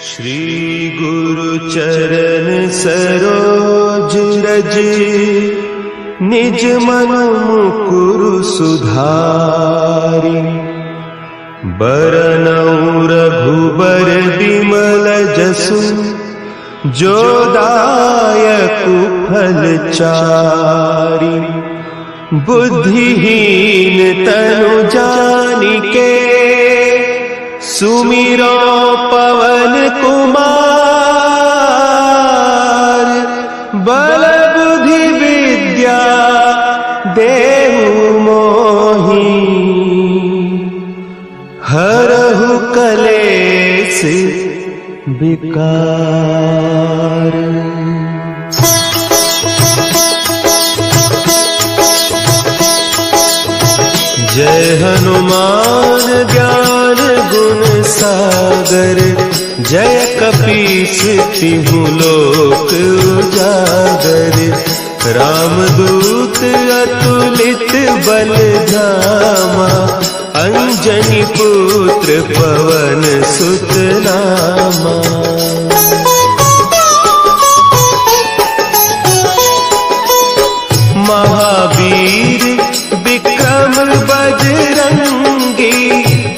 श्री गुरु चरण सरोज रज, निज मन मुकुरु सुधारि। बरनउँ रघुबर बिमल जसु, जो दायकु फल चारि। बुद्धिहीन तनु जानिके, सुमिरो पवन कुमार। बल बुद्धि विद्या देहु मोहि, हरहु कलेश विकार। जय हनुमान ज्ञान गुण सागर, जय कपीस तिहु लोक उजागर। रामदूत अतुलित बल धामा, अंजनी पुत्र पवन सुत नामा। महावीर विक्रम बजरंगी,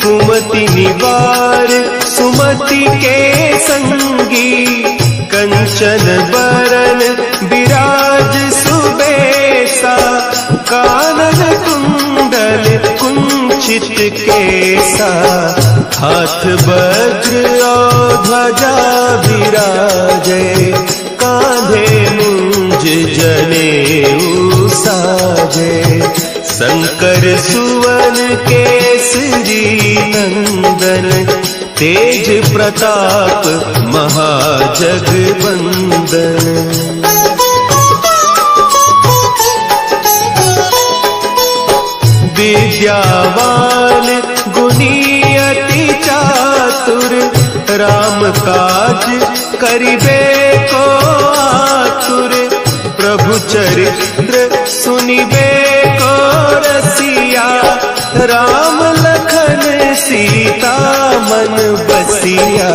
कुमति निवार सुमति के संगी। कंचन बरन विराज सुबेसा, कानन कुंडल कुंचित केसा। हाथ वज्र और ध्वजा विराजे, कांधे मुंज जनेऊ साजे। शंकर सुवन केसरी नंदन, तेज प्रताप महाजगवंदन। विद्यावान गुणी अति चातुर, राम काज करिबे को आतुर। प्रभु चरित्र सुनिबे को रसिया, राम लखन सीता मन बसिया।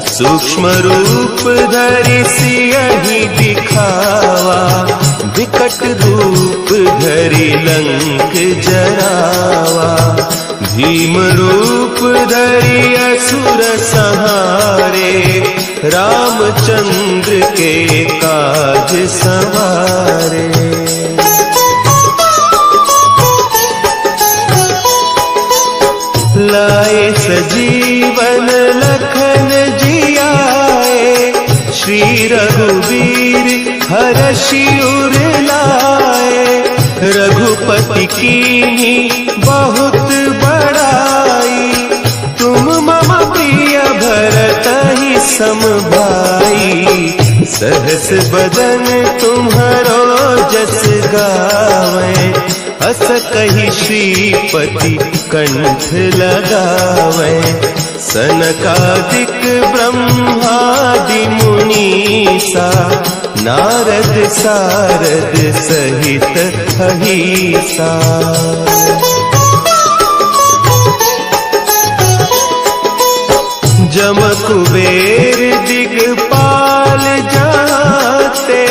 सूक्ष्म रूप धरि सियहि दिखावा, विकट रूप धरि लंक जरावा। भीम रूप धरि असुर संहारे, रामचंद्र के काज सवारे। लाए सजीवन लखन जियाए, श्री रघुवीर हरषि उर लाए। रघुपति कीन्ही बहुत बड़ाई, तुम मम प्रिय भरतहि सम भाई। सहस बदन तुम्हरो जस गावें, अस कहि श्रीपति कंठ लगावें। सनकादिक ब्रह्मादि मुनीसा, नारद सारद सहित अहीसा। जम कुबेर दिगपाल जाते,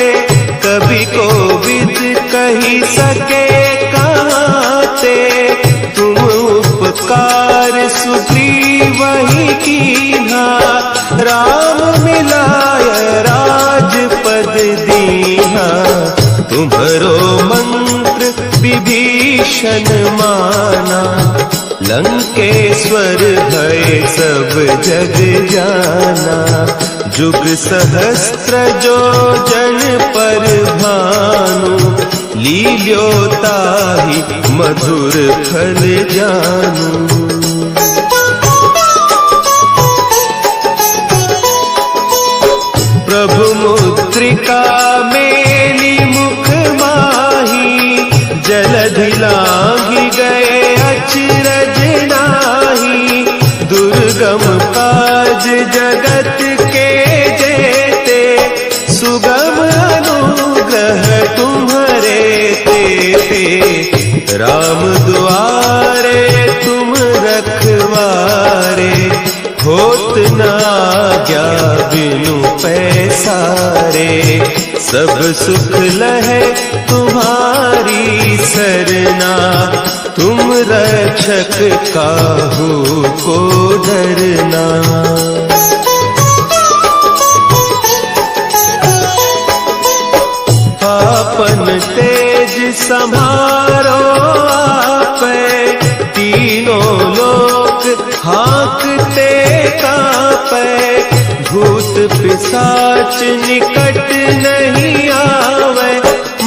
कभी कोविद कही सके कहते। तुम उपकार सुग्रीवहि कीन्हा, राम मिलाय राजपद दीन्हा। तुम्हरो मंत्र विभीषण माना, लंकेश्वर भय सब जग जाना। जुग सहस्त्र जो जन पर भानु, लील्योताहि मधुर फल जानू। प्रभु मुद्रिका मेली मुख माही, जलधि लांघि गए अचरज नाही। दुर्गम काज जगत के जेते, सुगम अनुग्रह तुम्हरे तेते। राम दुआरे तुम रखवारे, होत न आज्ञा बिनु पैसारे, सब सुख लहे तुम्हारी सरना, तुम रक्षक काहू को डरना। आपन तेज समारो आपे, तीनों लोक हाँकते कापे, भूत पिशाच निकट नहीं आवे,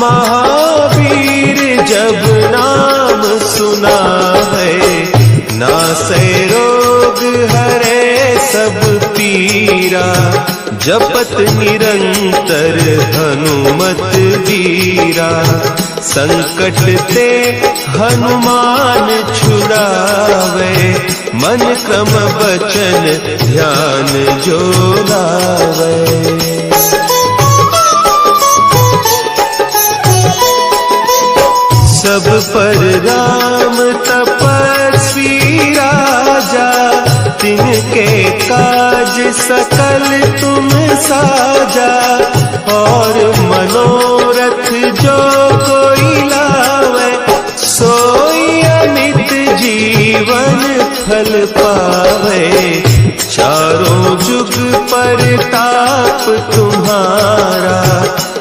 महावीर जब नाम सुनावे, नासै रोग हरे सब पीरा, जपत निरंतर हनुमत वीरा, संकट ते हनुमान छुड़ावे, मन क्रम वचन ध्यान जो लावे। सब पर राम तपस्वी राजा, तिनके काज सकल तुम साजा, और मनोरथ जो कोई लावे, सोई अमित जीवन फल पावे, चारों जुग परताप तुम्हारा,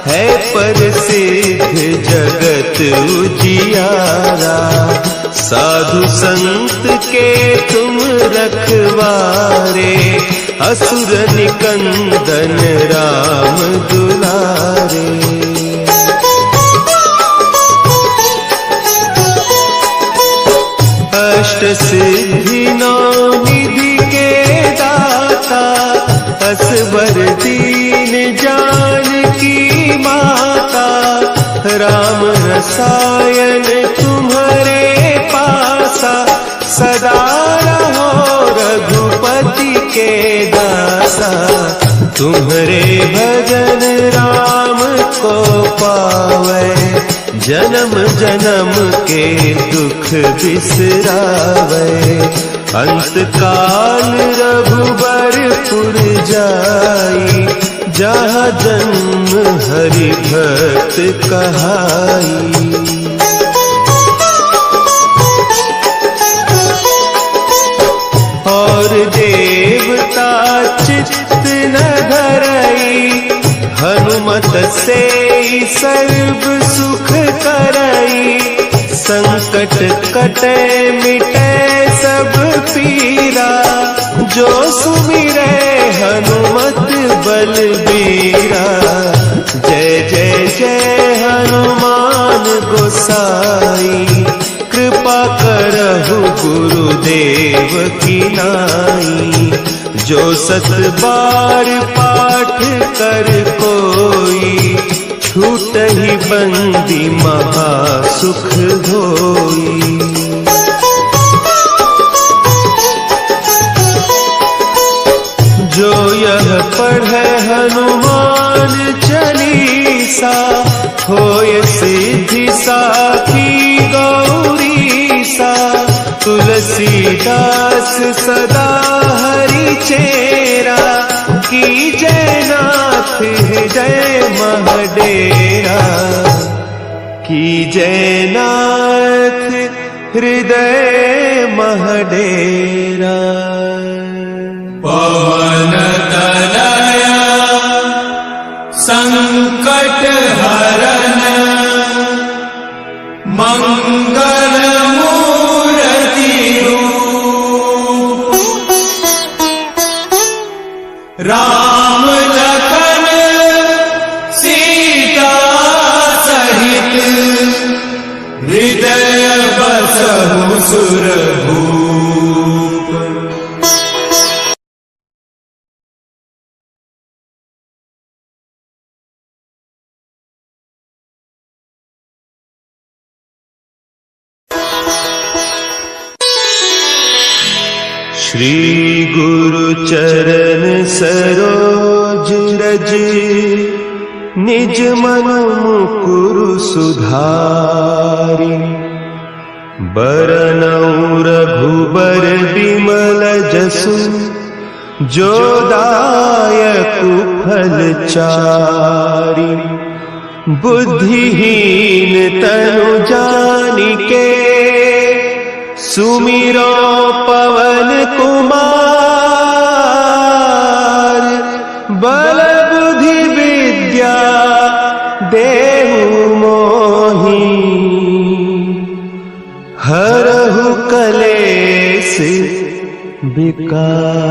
है प्रसिद्ध जगत उजियारा, साधु संत के तुम रखवारे, असुर निकंदन राम दुलारे। अष्ट सिद्धि नौ निधि के दाता, असवर दीन जानकी माता, राम रसायन तुम्हारे पासा, सदा रहो रघुपति के दासा, तुम्हारे भजन राम को पावे, जन्म जन्म के दुख बिसरावे, अंत काल रघुबरपुर जाई, जहाँ जन्म हरि भक्त कहाई। और देवता चित्त न धरई, हनुमत से सर्व सुख करई, संकट कटे मिटे सब पीरा, जो सुमिरे हनुमत बलबीरा, जय जय जय हनुमान गोसाई, कृपा करहु गुरुदेव की नाई, जो सत बार पाठ कर कोई, छूटहि बंदी महा सुख होई। जो यह पढ़े हनुमान चालीसा, होय सिद्धि साखी गौरीसा, तुलसीदास सदा हरि चेरा, की जय नाथ हृदय महडेरा, की जय नाथ हृदय महडेरा। पवन तनया संकट हरन, मंगल मूर्ति रूप, राम लखन सीता सहित, हृदय बसहु सुरभूप। श्री गुरु चरण सरोज रज, निज मन मुकुरु सुधारि, बरनउँ रघुबर बिमल जसु, जो दायक फलचारी, बुद्धिहीन तनु जानिके, सुमिरो पवन कुमार, बल बुद्धि विद्या देहु मोहि, हरहु कलेश विकार।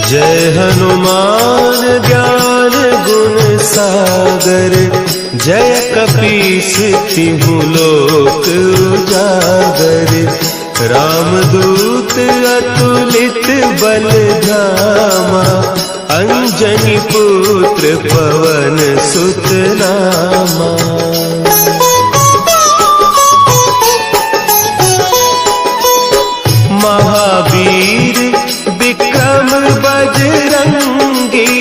जय हनुमान ज्ञान गुण सागर, जय कपीस तिहु लोक उजागर। रामदूत अतुलित बल धामा, अंजनी पुत्र पवन सुत नामा। महावीर विक्रम बजरंगी,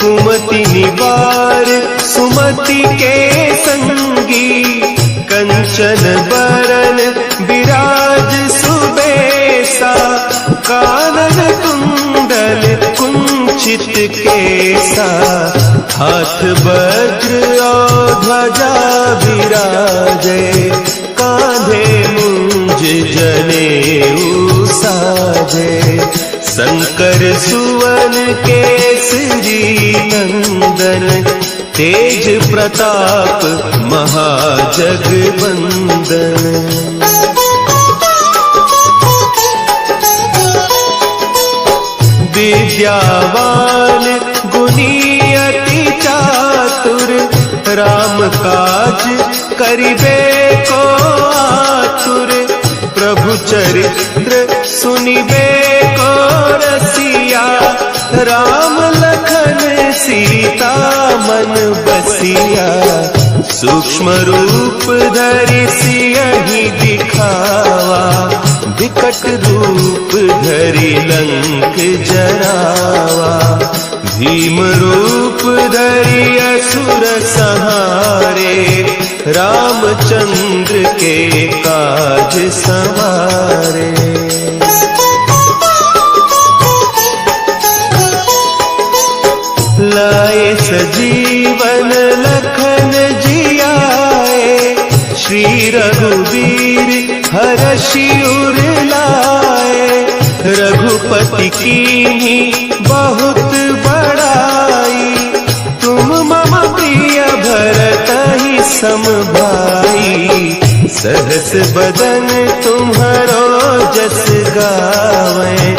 कुमति निवार सुमति के संगी। कंचन बरन विराज सुबेसा, कानन कुंडल कुंचित केसा। हाथ वज्र और ध्वजा विराजे, कांधे मुंज जनेऊ साजे। शंकर सुवन केसरी नंदन, तेज प्रताप महाजगवंदन। विद्यावान गुणी अति चातुर, राम काज करिबे को आतुर। प्रभु चरित्र सुनिबे को रसिया, राम लखन सीता मन बसिया। सूक्ष्म रूप धरि सियहि दिखावा, विकट रूप धरि लंक जरावा। भीम रूप धरि असुर संहारे, रामचंद्र के काज संवारे। लाए सजीवन लखन जियाए, श्री रघुवीर हरषि उर लाए। रघुपति कीन्ही बहुत बड़ाई, तुम मम प्रिय भरतहि सम भाई। सहस बदन तुम्हरो जस गावें,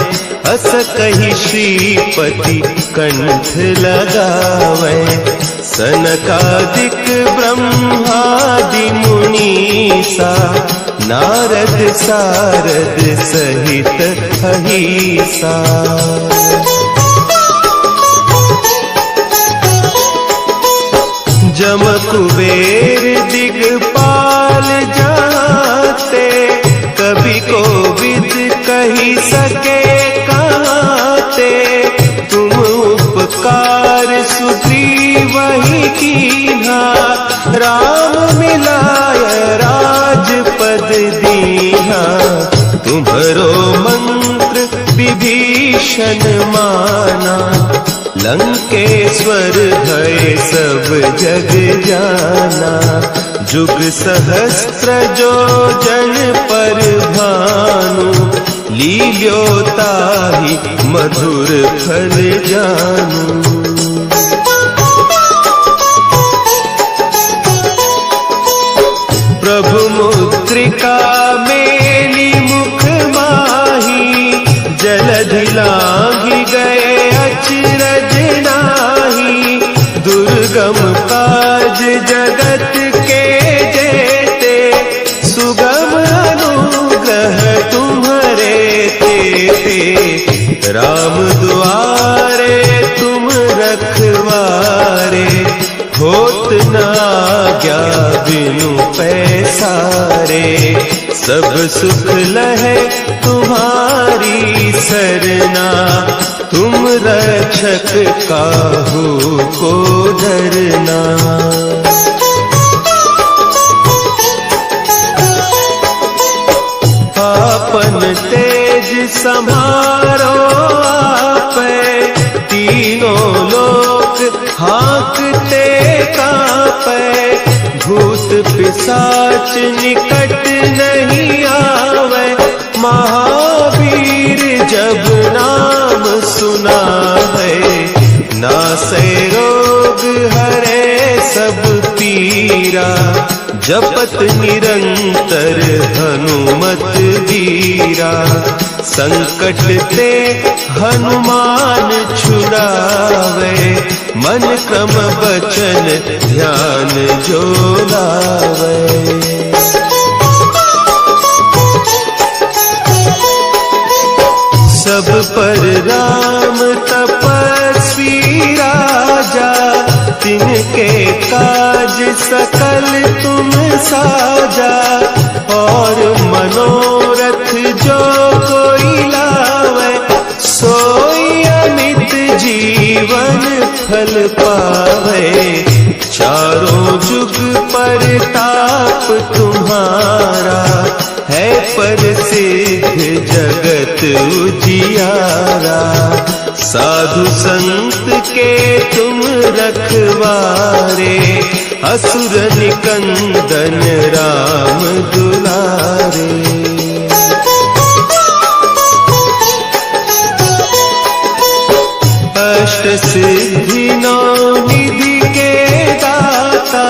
अस कहि श्रीपति कंठ लगावें। सनकादिक ब्रह्मादि मुनीसा, नारद सारद सहित अहीसा। जम कुबेर दिगपाल जाते, कभी कोविद कही सके कहते। तुम उपकार सुग्रीवहि कीन्हा, राम मिलाय राजपद दीन्हा। तुम्हरो मंत्र विभीषण माना, लंकेश्वर भय सब जग जाना। जुग सहस्त्र जो जन पर भानु, लील्योताहि मधुर फल जानू। प्रभु मुद्रिका मेली मुख माही, जलधि लांघि गए अचरज नाही। दुर्गम काज जगत के जेते, सुगम अनुग्रह तुम्हरे तेते। राम दुआरे तुम रखवारे, होत न आज्ञा बिनु पैसारे। सब सुख लहे तुम्हारी सरना, तुम रक्षक काहू को डरना। अपन तेज समारो आपै, तीनों लोक हाँकते कांपै। भूत पिशाच निकट नहीं आवे, महावीर जब नाम सुना है। नासै रोग हरे सब पीरा, जपत निरंतर हनुमत वीरा। संकट ते हनुमान छुड़ावे, मन क्रम बचन ध्यान जो लावे। सब पर राम तपस्वी राजा, तिनके काज सकल तुम साजा। और मनोरथ जो कोई लावे, सोई अमित जीवन फल पावे। चारों जुग परताप तुम्हारा, है प्रसिद्ध जगत उजियारा। साधु संत के तुम रखवारे, असुर निकंदन राम दुलारे। अष्ट सिद्धि नौ निधि के दाता,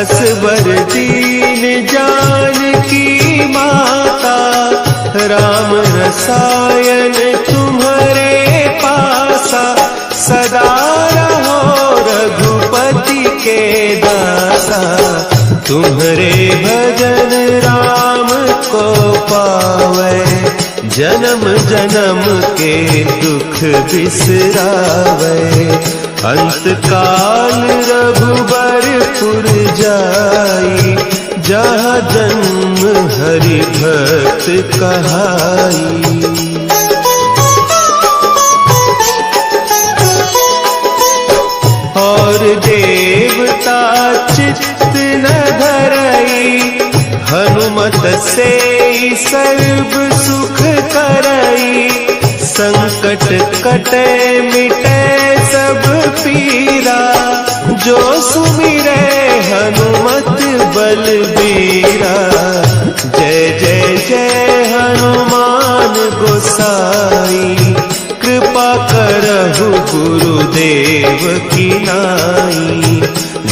असवर दीन जानकी माता। राम रसायन तुम्हारे पासा, सदा रहो रघुपति के दासा। तुम्हारे भजन राम को पावे, जन्म जन्म के दुख बिसरावे। अंत काल रघुबरपुर जाई, जहाँ जन्म हरि भक्त कहाई। और देवता चित्त न धरई, हनुमत से सर्व सुख करई। संकट कटे मिटे सब पीरा, जो सुमिरे हनुमत बलबीरा। जय जय जय हनुमान गोसाई, कृपा करहु गुरुदेव की नाई।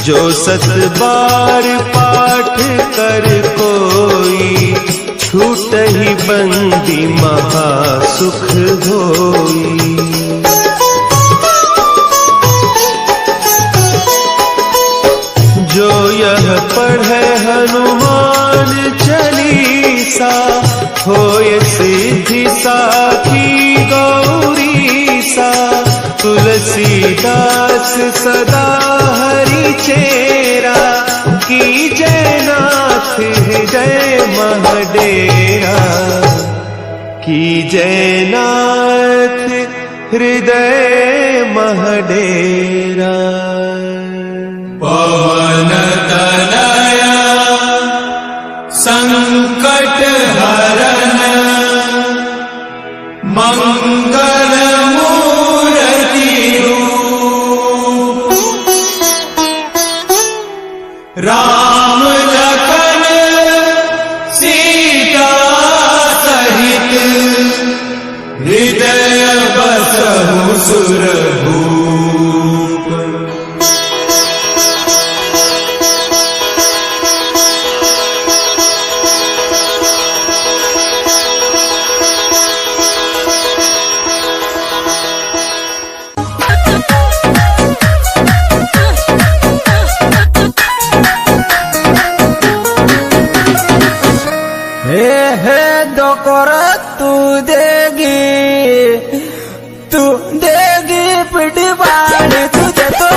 जो सत बार पाठ कर कोई, छूट ही बंदी महा सुख होई। जो यह पढ़े हनुमान चालीसा, होय सिद्धि साखी गौरीसा। तुलसीदास सदा हरि चेरा, की जयनाथ हृदय महडेरा। की जयनाथ हृदय महडेरा। पवन तनया संकट हरन, मंगल मूर्ति रूप। राम लखन सीता सहित, हृदय बसहु सुरभूप। तू देगी पिटवाड़ तुझे तो